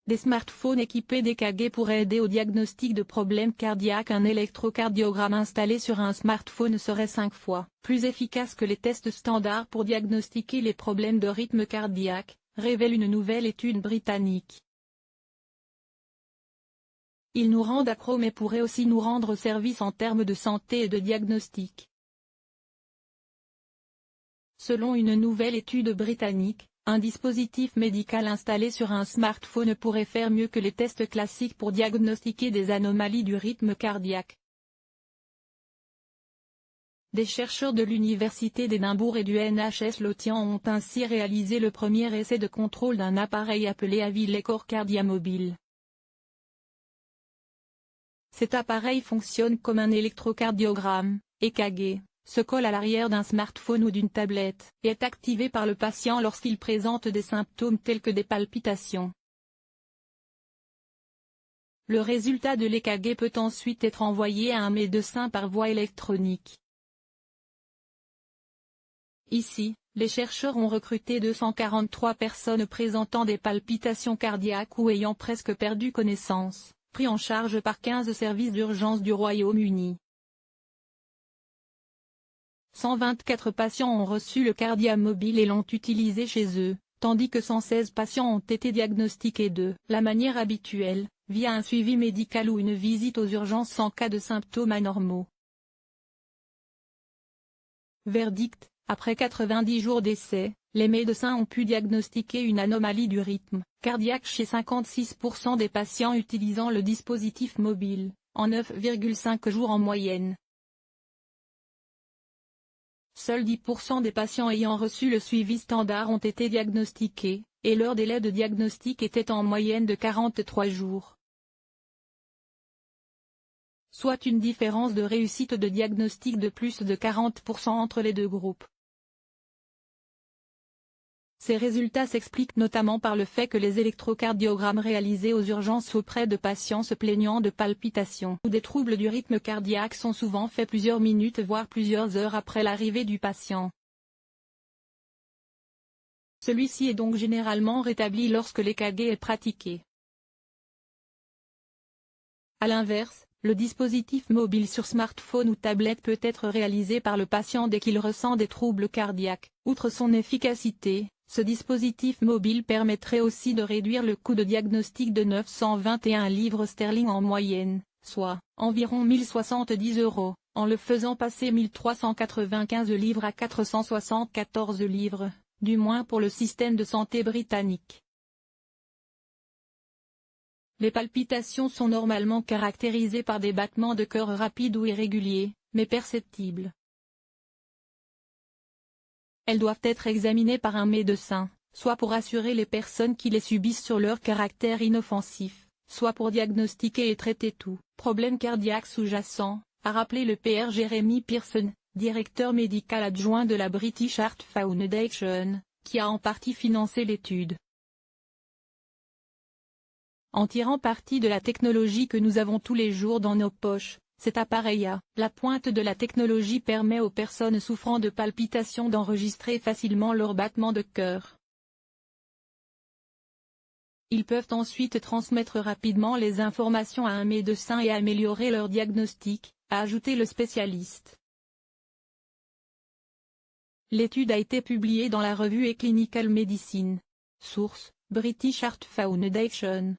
Des smartphones équipés d'EKG pourraient aider au diagnostic de problèmes cardiaques. Un électrocardiogramme installé sur un smartphone serait 5 fois plus efficace que les tests standards pour diagnostiquer les problèmes de rythme cardiaque, révèle une nouvelle étude britannique. Ils nous rendent accros mais pourraient aussi nous rendre service en termes de santé et de diagnostic. Selon une nouvelle étude britannique, un dispositif médical installé sur un smartphone pourrait faire mieux que les tests classiques pour diagnostiquer des anomalies du rythme cardiaque. Des chercheurs de l'Université d'Édimbourg et du NHS Lothian ont ainsi réalisé le premier essai de contrôle d'un appareil appelé Avil Core Cardiamobile. Cet appareil fonctionne comme un électrocardiogramme, EKG, se colle à l'arrière d'un smartphone ou d'une tablette, et est activé par le patient lorsqu'il présente des symptômes tels que des palpitations. Le résultat de l'EKG peut ensuite être envoyé à un médecin par voie électronique. Ici, les chercheurs ont recruté 243 personnes présentant des palpitations cardiaques ou ayant presque perdu connaissance, pris en charge par 15 services d'urgence du Royaume-Uni. 124 patients ont reçu le Cardiamobile et l'ont utilisé chez eux, tandis que 116 patients ont été diagnostiqués de la manière habituelle, via un suivi médical ou une visite aux urgences en cas de symptômes anormaux. Verdict: après 90 jours d'essai, les médecins ont pu diagnostiquer une anomalie du rythme cardiaque chez 56% des patients utilisant le dispositif mobile, en 9,5 jours en moyenne. Seuls 10% des patients ayant reçu le suivi standard ont été diagnostiqués, et leur délai de diagnostic était en moyenne de 43 jours. Soit une différence de réussite de diagnostic de plus de 40% entre les deux groupes. Ces résultats s'expliquent notamment par le fait que les électrocardiogrammes réalisés aux urgences auprès de patients se plaignant de palpitations ou des troubles du rythme cardiaque sont souvent faits plusieurs minutes voire plusieurs heures après l'arrivée du patient. Celui-ci est donc généralement rétabli lorsque l'EKG est pratiqué. A l'inverse, le dispositif mobile sur smartphone ou tablette peut être réalisé par le patient dès qu'il ressent des troubles cardiaques. Outre son efficacité, ce dispositif mobile permettrait aussi de réduire le coût de diagnostic de 921 livres sterling en moyenne, soit environ 1070 €, en le faisant passer 1395 livres à 474 livres, du moins pour le système de santé britannique. Les palpitations sont normalement caractérisées par des battements de cœur rapides ou irréguliers, mais perceptibles. Elles doivent être examinées par un médecin, soit pour assurer les personnes qui les subissent sur leur caractère inoffensif, soit pour diagnostiquer et traiter tout problème cardiaque sous-jacent, a rappelé le Pr Jeremy Pearson, directeur médical adjoint de la British Heart Foundation, qui a en partie financé l'étude. En tirant parti de la technologie que nous avons tous les jours dans nos poches, cet appareil à la pointe de la technologie permet aux personnes souffrant de palpitations d'enregistrer facilement leurs battements de cœur. Ils peuvent ensuite transmettre rapidement les informations à un médecin et améliorer leur diagnostic, a ajouté le spécialiste. L'étude a été publiée dans la revue eClinical Medicine. Source: British Heart Foundation.